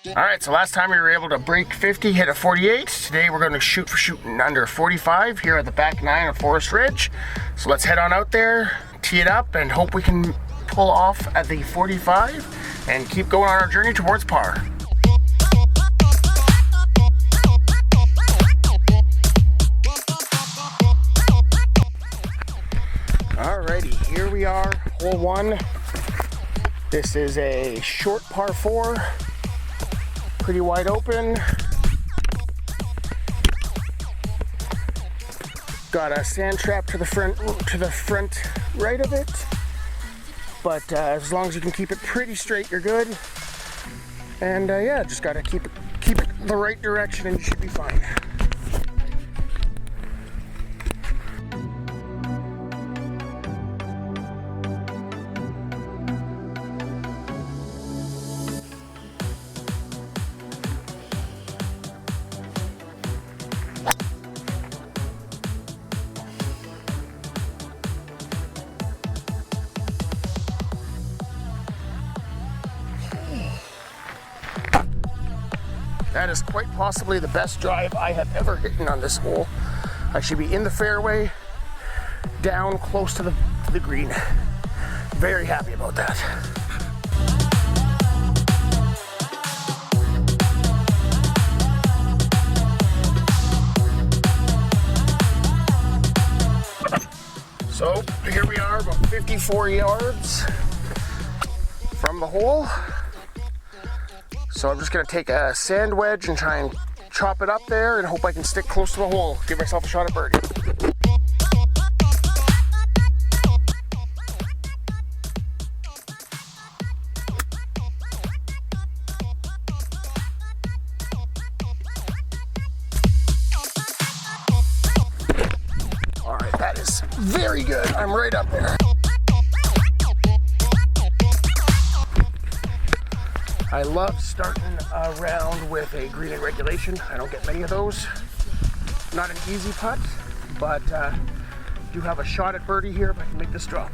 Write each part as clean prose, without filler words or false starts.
Alright, so last time we were able to break 50, hit a 48. Today we're going to shoot for shooting under 45 here at the back 9 of Forest Ridge. So let's head on out there, tee it up, and hope we can pull off at the 45 and keep going on our journey towards par. Alrighty, here we are, hole 1. This is a short par 4, pretty wide open. Got a sand trap to the front right of it, but as long as you can keep it pretty straight, you're good. And yeah, just gotta keep it the right direction, and you should be fine. That is quite possibly the best drive I have ever hit on this hole. I should be in the fairway, down close to the green. Very happy about that. So here we are, about 54 yards from the hole. So I'm just gonna take a sand wedge and try and chop it up there and hope I can stick close to the hole. Give myself a shot at birdie. All right, that is very good. I'm right up there. I love starting a round with a green in regulation. I don't get many of those. Not an easy putt, but do have a shot at birdie here if I can make this drop.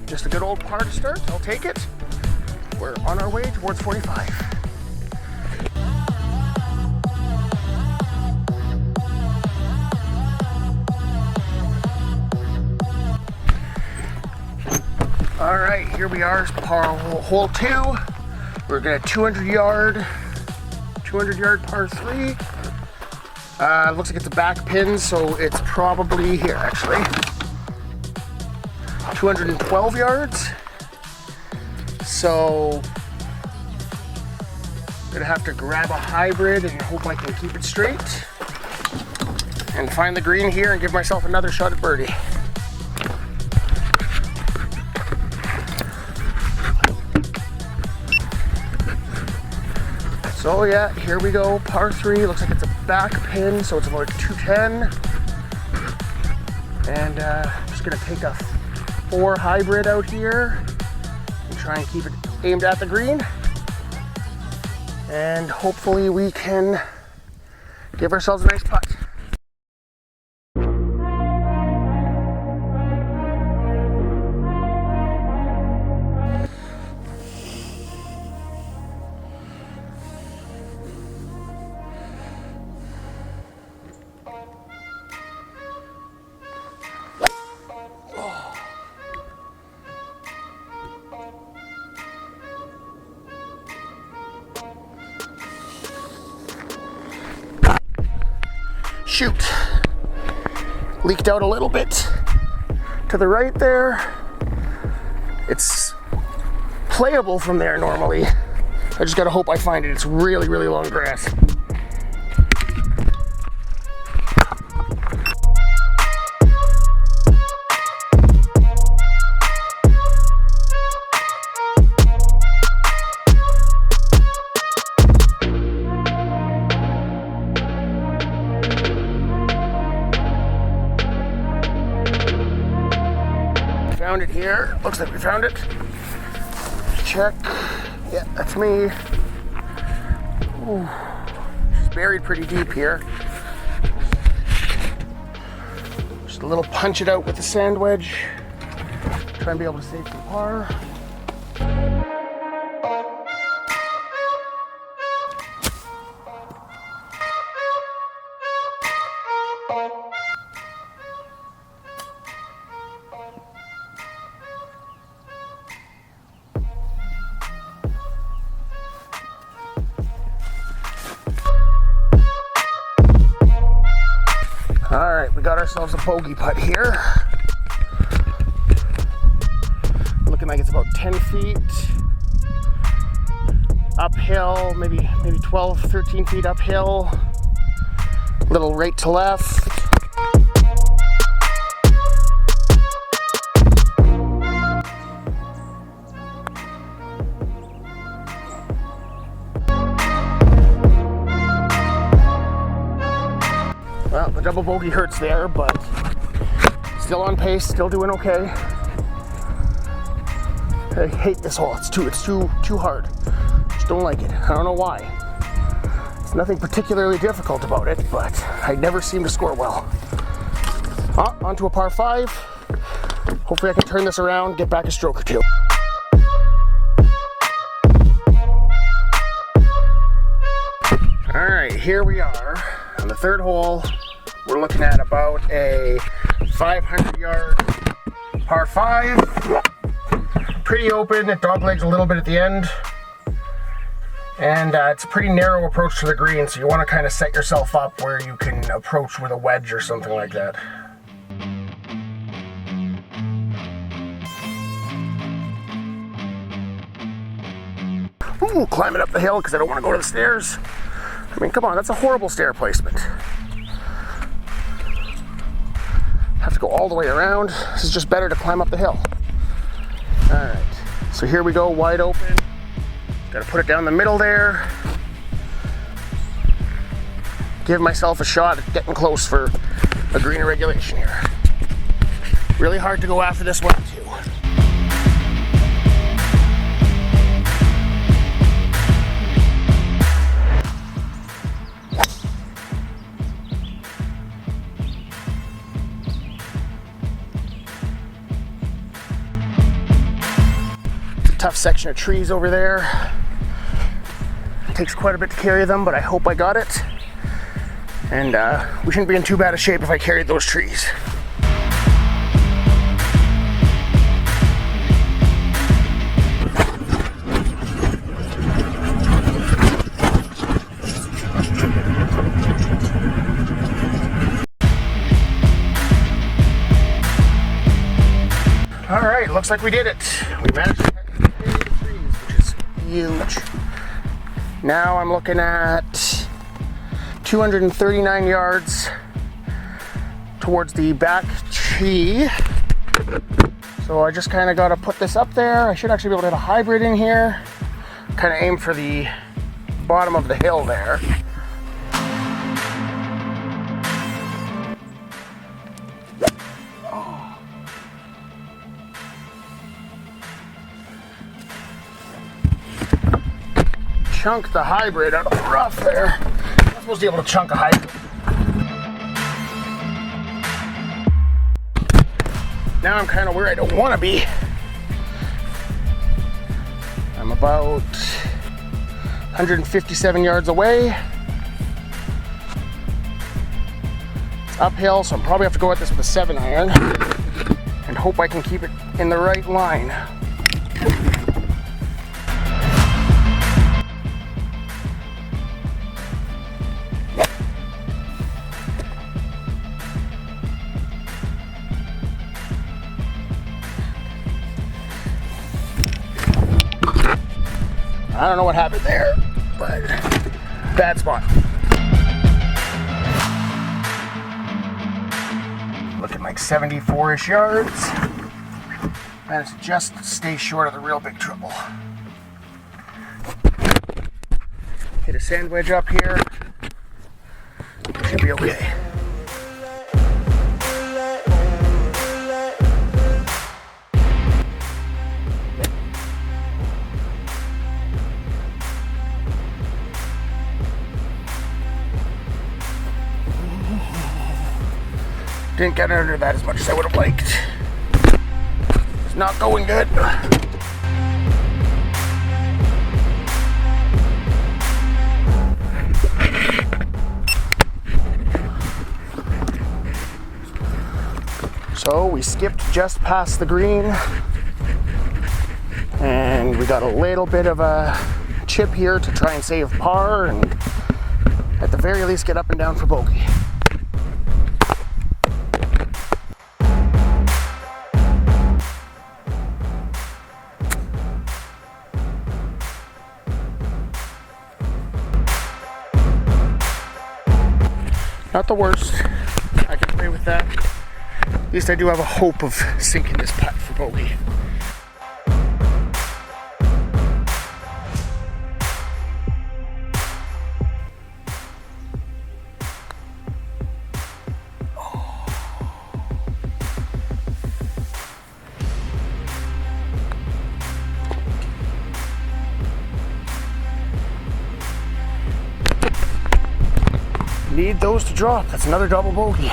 Just a good old par to start, I'll take it. We're on our way towards 45. All right, here we are, par hole 2. We're gonna 200 yard par 3. Looks like it's a back pin, so it's probably here actually. 212 yards. So I'm gonna have to grab a hybrid and hope I can keep it straight and find the green here and give myself another shot at birdie. So yeah, here we go, par 3. Looks like it's a back pin, so it's about 210. And I'm just gonna take a 4 hybrid out here and try and keep it aimed at the green, and hopefully we can give ourselves a nice putt. Shoot, leaked out a little bit to the right there. It's playable from there normally. I just gotta hope I find it. It's really, really long grass. found it here. Looks like we found it. Check. Yeah, that's me. Ooh. She's buried pretty deep here. Just a little punch it out with the sand wedge. Try and be able to save some par. All right, we got ourselves a bogey putt here. Looking like it's about 10 feet uphill, maybe 12, 13 feet uphill. Little right to left. Well, the double bogey hurts there, but still on pace, still doing okay. I hate this hole. It's too hard. Just don't like it. I don't know why. There's nothing particularly difficult about it, but I never seem to score well. Onto a par 5. Hopefully I can turn this around, get back a stroke or two. All right, here we are on the third hole. We're looking at about a 500-yard par 5. Pretty open. It doglegs a little bit at the end. And it's a pretty narrow approach to the green, so you want to kind of set yourself up where you can approach with a wedge or something like that. Ooh, climbing up the hill because I don't want to go to the stairs. I mean, come on, that's a horrible stair placement. Have to go all the way around. This is just better to climb up the hill. All right, so here we go, wide open. Got to put it down the middle there. Give myself a shot at getting close for a green regulation here. Really hard to go after this one too. Tough section of trees over there. It takes quite a bit to carry them, but I hope I got it. And we shouldn't be in too bad a shape if I carried those trees. All right, looks like we did it. We managed to carry the trees, which is huge. Now I'm looking at 239 yards towards the back tree. So I just kind of got to put this up there. I should actually be able to hit a hybrid in here. Kind of aim for the bottom of the hill there. Chunk the hybrid out of the rough there. I'm not supposed to be able to chunk a hybrid. Now I'm kind of where I don't want to be. I'm about 157 yards away. It's uphill, so I'm probably have to go at this with a 7-iron and hope I can keep it in the right line. I don't know what happened there, but bad spot. Looking like 74-ish yards. Managed to just stay short of the real big trouble. Hit a sand wedge up here. Should be okay. Didn't get under that as much as I would have liked. It's not going good. So we skipped just past the green, and we got a little bit of a chip here to try and save par, and at the very least get up and down for bogey. Not the worst. I can play with that. At least I do have a hope of sinking this putt for bogey. Need those to drop. That's another double bogey.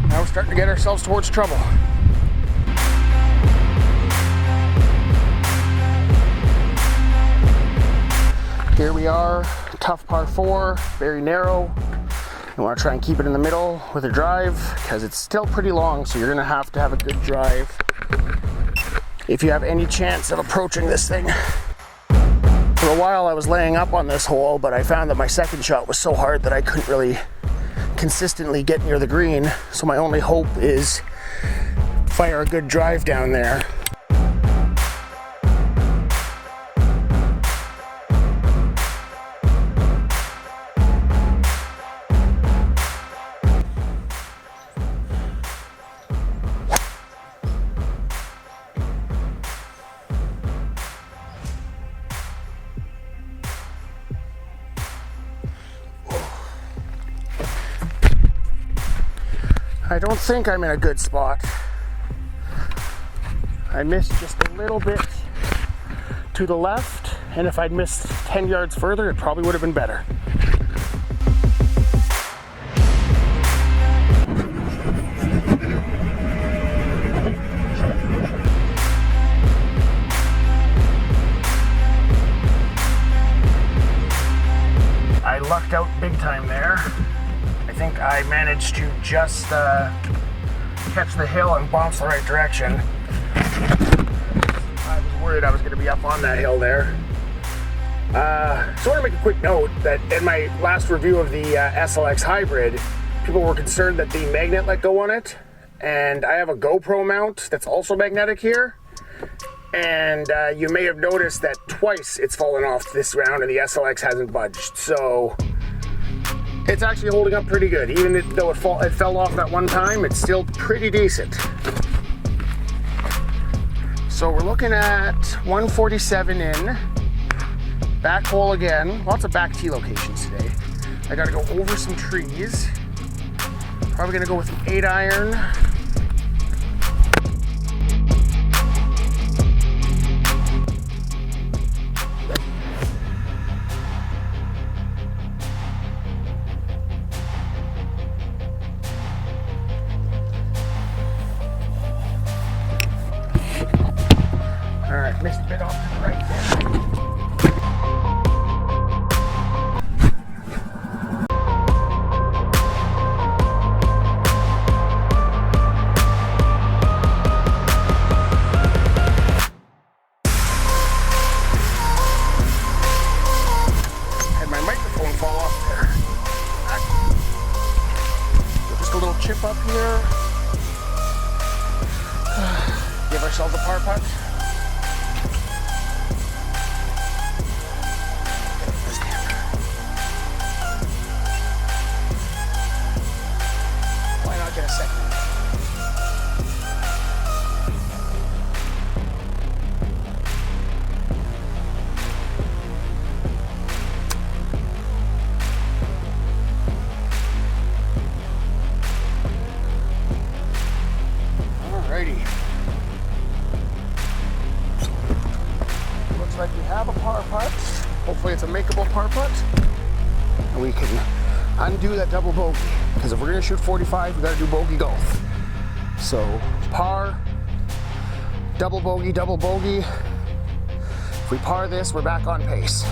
Now we're starting to get ourselves towards trouble. Here we are, tough par 4, very narrow. You want to try and keep it in the middle with a drive because it's still pretty long, so you're going to have a good drive if you have any chance of approaching this thing. For a while I was laying up on this hole, but I found that my second shot was so hard that I couldn't really consistently get near the green, so my only hope is fire a good drive down there. I don't think I'm in a good spot. I missed just a little bit to the left, and if I'd missed 10 yards further, it probably would have been better. I lucked out big time there. I think I managed to just catch the hill and bounce the right direction. I was worried I was going to be up on that hill there. So I want to make a quick note that in my last review of the SLX Hybrid, people were concerned that the magnet let go on it. And I have a GoPro mount that's also magnetic here. And you may have noticed that twice it's fallen off this round and the SLX hasn't budged. So it's actually holding up pretty good. Even though it fell off that one time, it's still pretty decent. So we're looking at 147 in. Back hole again. Lots of back tee locations today. I gotta go over some trees. Probably gonna go with an 8-iron. Alright, missed a bit off to the right there. Had my microphone fall off there. So just a little chip up here. Give ourselves a par putt. Get a second. Alrighty. Looks like we have a par putt. Hopefully it's a makeable par putt. And we can undo that double bogey. Because if we're gonna shoot 45, we gotta do bogey golf. So par, double bogey, double bogey. If we par this, we're back on pace.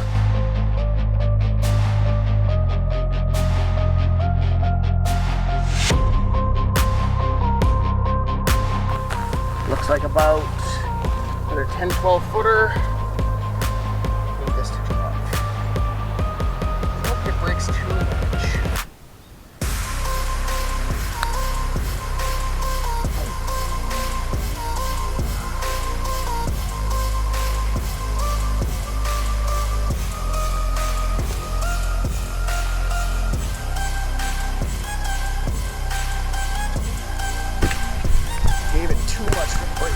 Looks like about another 10, 12 footer. Need this to drop. I hope it breaks too much. Gave it too much for the break.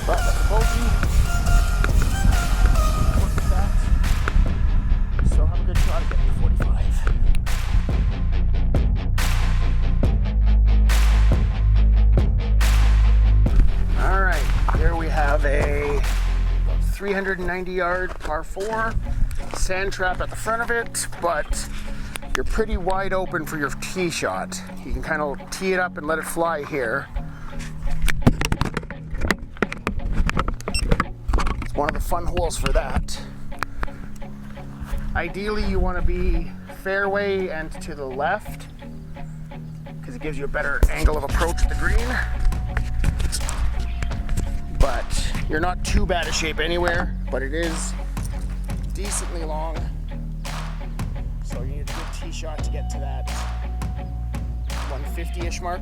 But that's a bogey. Look at that. Still have a good shot at getting to 45. All right, here we have a 390-yard par 4. Sand trap at the front of it, but you're pretty wide open for your tee shot. You can kind of tee it up and let it fly here. It's one of the fun holes for that. Ideally, you want to be fairway and to the left because it gives you a better angle of approach to the green. But you're not too bad a shape anywhere, but it is decently long. So you need a good tee shot to get to that 150-ish mark.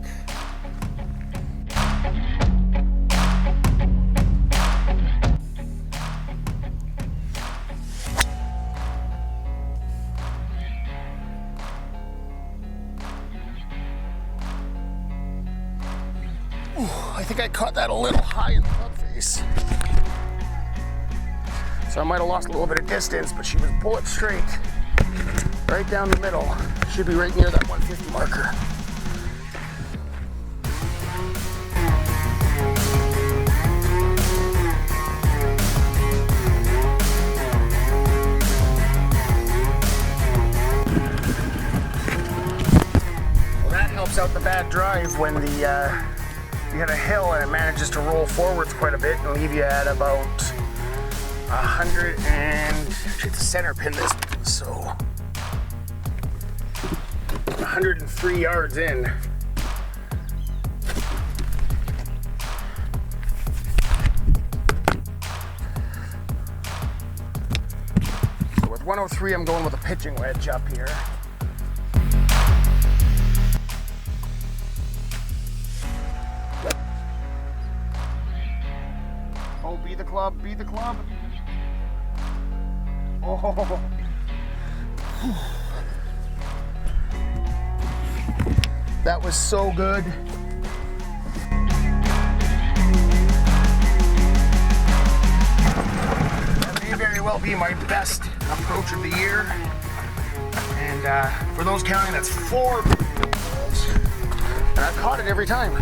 Ooh, I think I caught that a little high in the club face. So I might have lost a little bit of distance, but she was bullet straight. Right down the middle. Should be right near that 150 marker. Well, that helps out the bad drive when the you hit a hill and it manages to roll forwards quite a bit and leave you at about 100 and it's a center pin this, so 103 yards in. So with 103, I'm going with a pitching wedge up here. Oh, be the club, be the club. Oh. That was so good. That may very well be my best approach of the year. And for those counting, that's 4 balls. And I've caught it every time.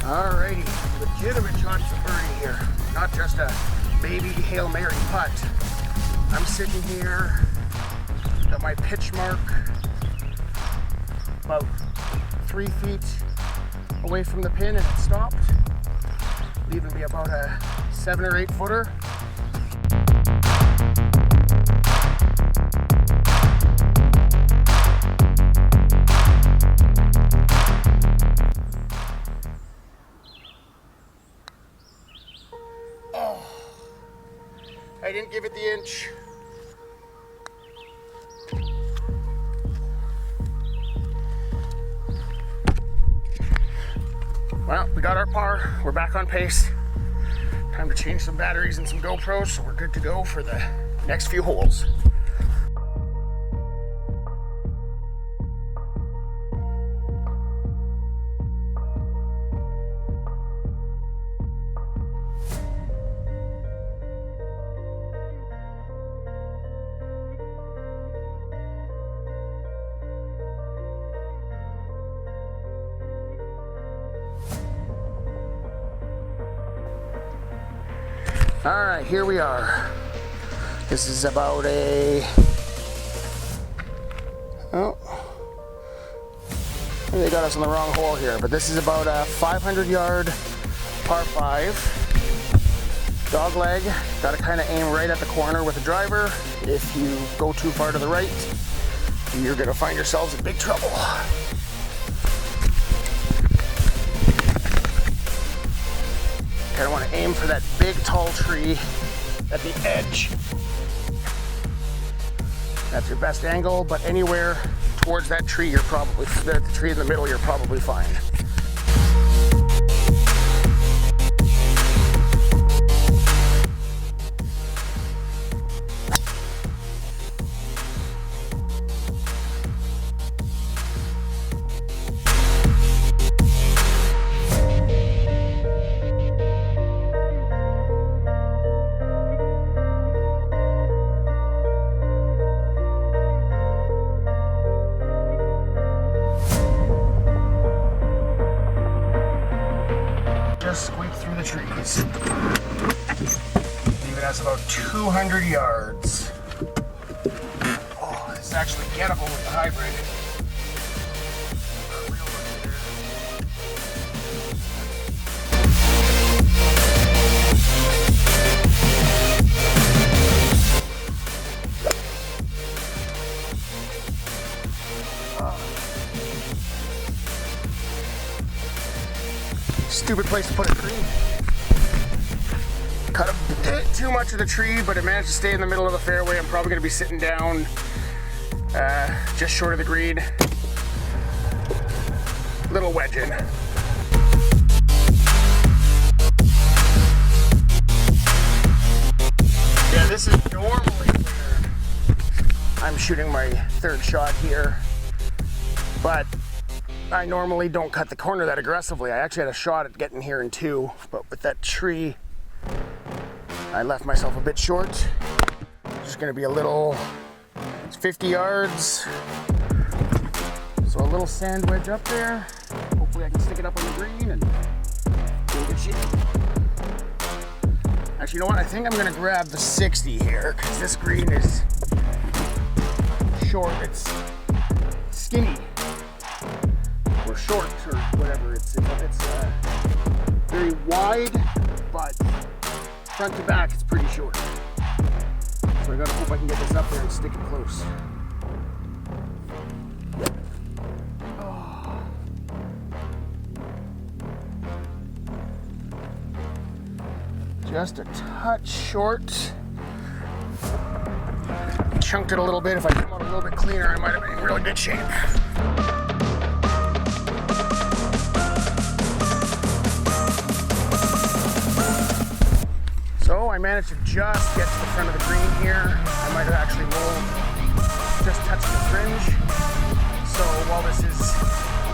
Alrighty, legitimate shots of birdie here. Not just a baby Hail Mary putt. I'm sitting here, got my pitch mark about 3 feet away from the pin and it stopped, leaving me about a 7 or 8 footer. I didn't give it the inch. Well, we got our par. We're back on pace. Time to change some batteries and some GoPros, so we're good to go for the next few holes. All right, here we are. This is about a, oh, they got us in the wrong hole here, but this is about a 500-yard par 5. Dog leg, gotta kind of aim right at the corner with the driver. If you go too far to the right, you're gonna find yourselves in big trouble. Kind of want to aim for that big tall tree at the edge. That's your best angle, but anywhere towards that tree, you're probably, the tree in the middle, you're probably fine. Squeak through the trees. Leave it as about 200 yards. Oh, this is actually gettable with the hybrid. Stupid place to put a tree. Cut a bit too much of the tree, but it managed to stay in the middle of the fairway. I'm probably going to be sitting down just short of the green. Little wedge in. Yeah, this is normally where I'm shooting my third shot here, but I normally don't cut the corner that aggressively. I actually had a shot at getting here in 2, but with that tree, I left myself a bit short. Just gonna be a little, it's 50 yards. So a little sand wedge up there. Hopefully I can stick it up on the green and do a good shape. Actually, you know what? I think I'm gonna grab the 60 here, because this green is short, it's skinny. Or short, or whatever. It's very wide, but front to back it's pretty short. So I gotta hope I can get this up there and stick it close. Oh. Just a touch short. Chunked it a little bit. If I come out a little bit cleaner, I might have been in really good shape. So I managed to just get to the front of the green here. I might have actually rolled, just touched the fringe. So while this is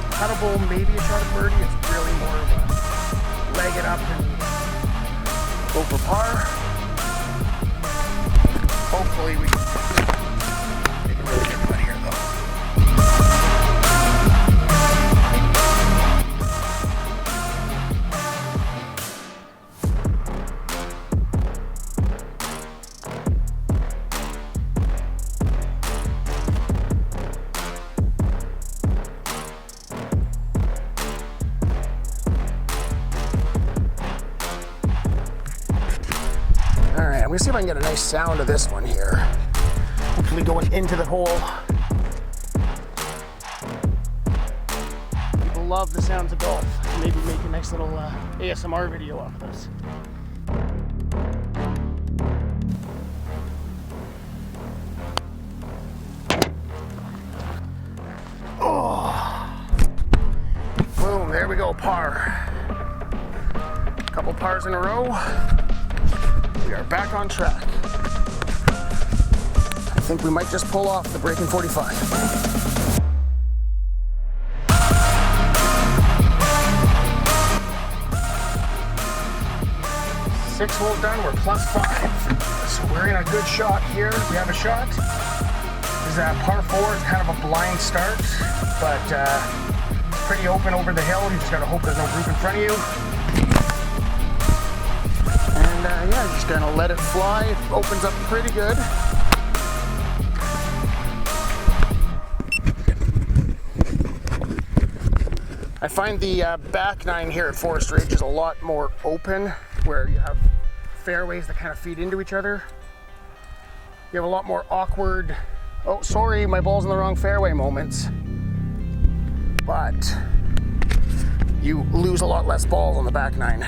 cuttable, maybe a shot of birdie, it's really more of a leg it up and go for par. Hopefully we can make a really good putt here though. Alright, I'm gonna see if I can get a nice sound of this one here. Hopefully going into the hole. People love the sounds of golf. Maybe make a nice little ASMR video off of this. Oh. Boom, there we go, par. Couple pars in a row. We are back on track. I think we might just pull off the breaking 45. 6 holes done, we're +5. So we're in a good shot here. We have a shot. This is a par 4, it's kind of a blind start, but it's pretty open over the hill. You just gotta hope there's no group in front of you. And And yeah, just gonna let it fly. It opens up pretty good. I find the back nine here at Forest Ridge is a lot more open, where you have fairways that kind of feed into each other. You have a lot more awkward, oh sorry, my ball's in the wrong fairway moments. But you lose a lot less balls on the back nine.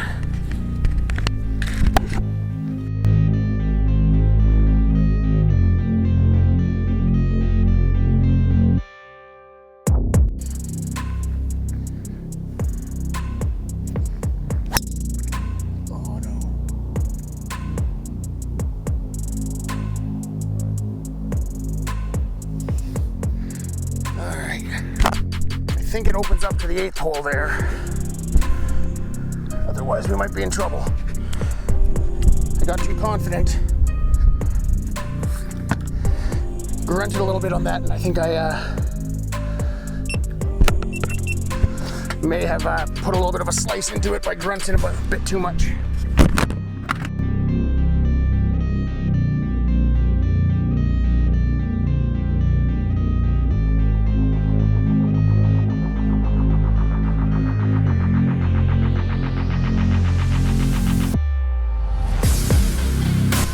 I think it opens up to the 8th hole there. Otherwise we might be in trouble. I got too confident. Grunted a little bit on that, and I think I may have put a little bit of a slice into it by grunting a bit too much.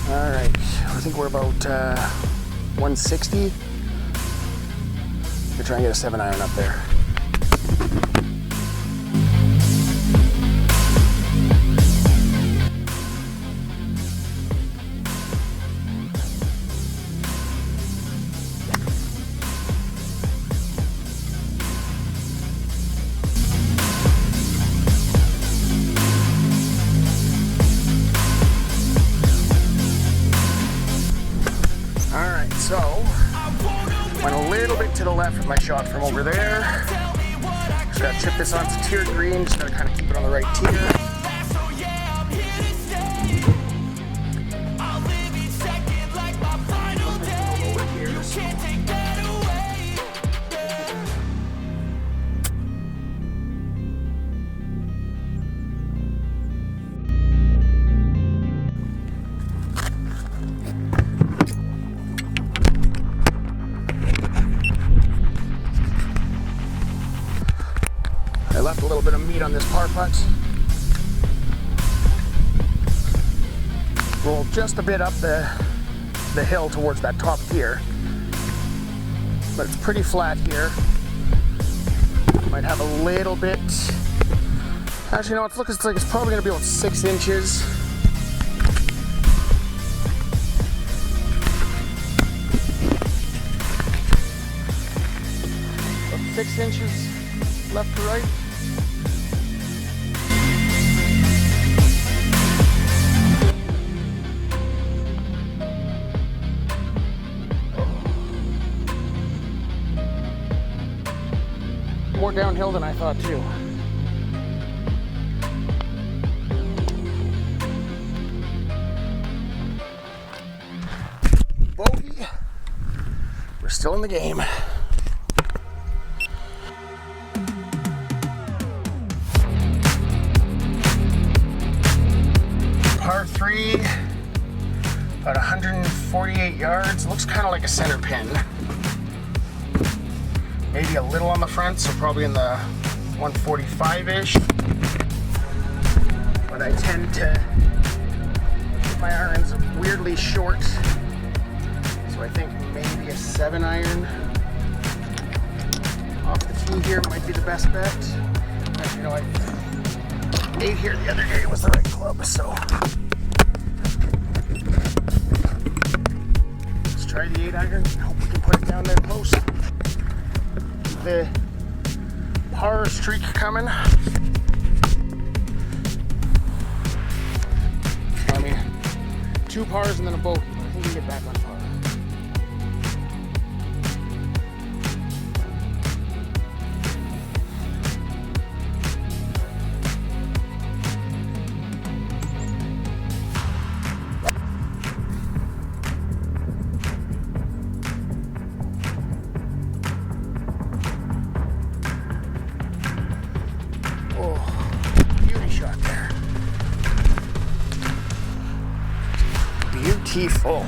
I think we're about 160. We're trying to get a 7-iron up there. So, went a little bit to the left with my shot from over there. Just gotta chip this onto tiered green, just gotta kind of keep it on the right tier. I left a little bit of meat on this par putt. Rolled just a bit up the hill towards that top tier, but it's pretty flat here. Might have a little bit. Actually, no, it looks like it's probably going to be about 6 inches. About 6 inches left to right. More downhill than I thought too. Bogey. We're still in the game. Par 3, about 148 yards. Looks kind of like a center pin. Maybe a little on the front, so probably in the 145-ish. But I tend to keep my irons weirdly short, so I think maybe a 7-iron off the tee here might be the best bet. Actually, you know, I 8 here the other day was the right club, so let's try the 8-iron. Hope we can put it down there close. The par streak coming. I mean, 2 pars and then a bogey, but I think we can get back on par. tee full.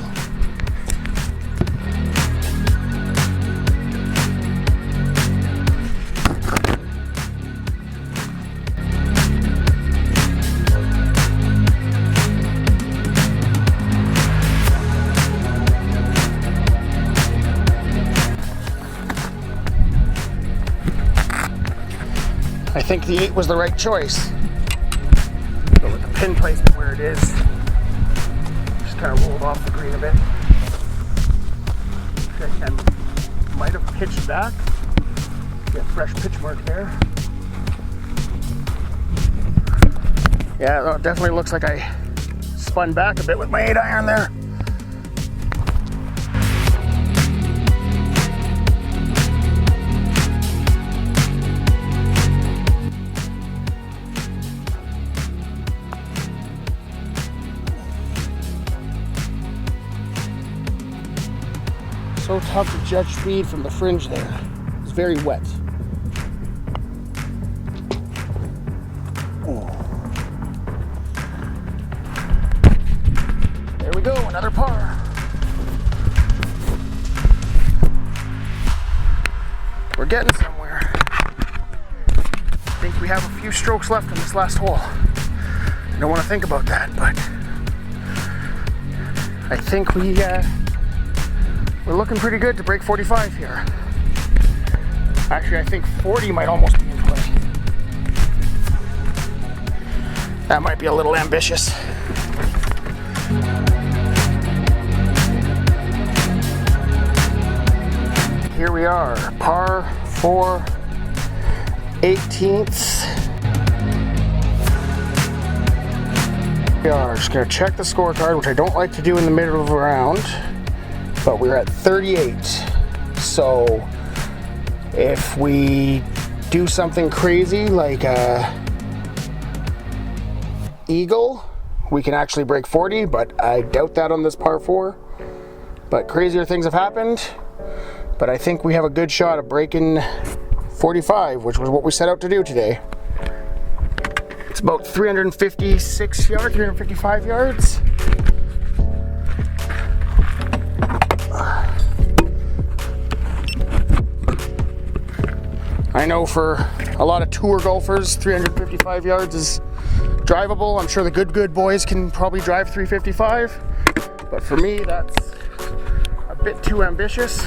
I think the 8 was the right choice. But with the pin placement where it is, just kind of rolled off the green a bit. Okay, and might have pitched back. Get fresh pitch mark there. Yeah, it definitely looks like I spun back a bit with my 8-iron there. So tough to judge speed from the fringe there. It's very wet. Oh. There we go, another par. We're getting somewhere. I think we have a few strokes left on this last hole. I don't want to think about that, but I think we're looking pretty good to break 45 here. Actually, I think 40 might almost be in play. That might be a little ambitious. Here we are, par 4, 18th. We are just gonna check the scorecard, which I don't like to do in the middle of a round. But we're at 38, so if we do something crazy like a eagle, we can actually break 40, but I doubt that on this par 4. But crazier things have happened, but I think we have a good shot of breaking 45, which was what we set out to do today. It's about 356 yards, 355 yards. I know for a lot of tour golfers, 355 yards is drivable. I'm sure the good boys can probably drive 355, but for me, that's a bit too ambitious.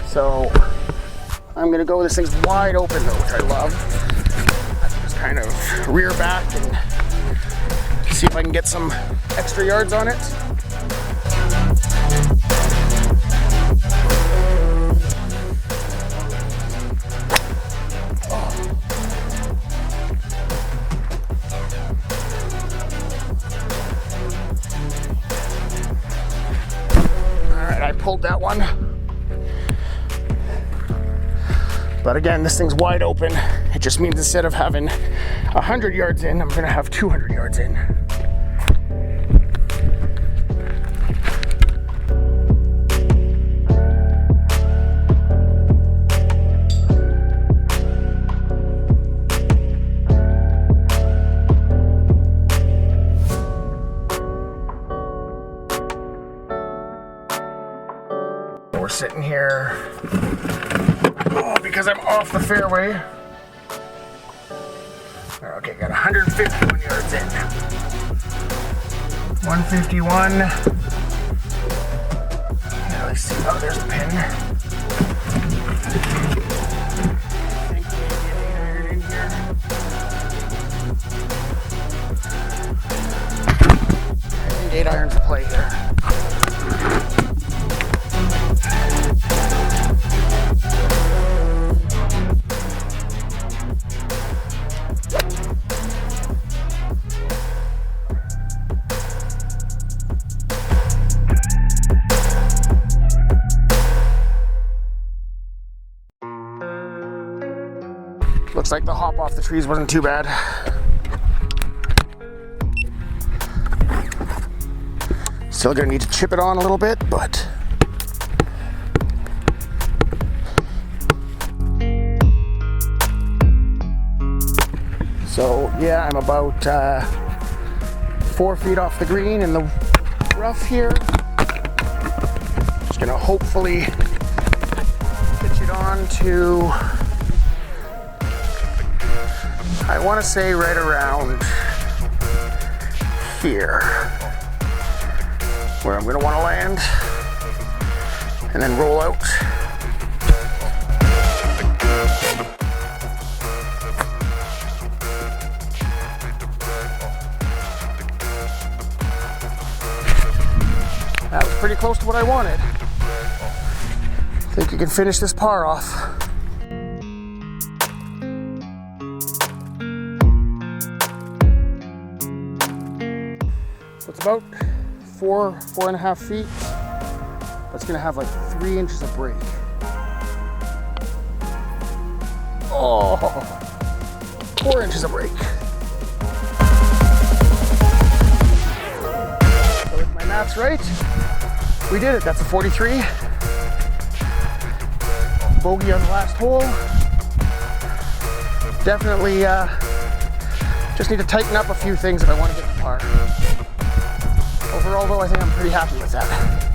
So I'm gonna go, this thing's wide open though, which I love. Just kind of rear back and see if I can get some extra yards on it. Pulled that one, but again, this thing's wide open. It just means instead of having 100 yards in, I'm gonna have 200 yards in. We're sitting here, because I'm off the fairway. Okay, got 151 yards in. 151. Yeah, let's see. Oh, there's the pin. I think maybe an 8-iron in here. I think 8-iron's the play here. Looks like the hop off the trees wasn't too bad. Still gonna need to chip it on a little bit, but so yeah, I'm about 4 feet off the green, and the rough here. Just gonna hopefully pitch it on to, I want to say right around here, where I'm gonna want to land, and then roll out. That was pretty close to what I wanted. I think you can finish this par off. So it's about 4.5 feet. That's gonna have like 3 inches of break. Oh, 4 inches of break. So if my math's right, we did it. That's a 43. Bogey on the last hole. Definitely just need to tighten up a few things if I want to get to par. Overall though, I think I'm pretty happy with that.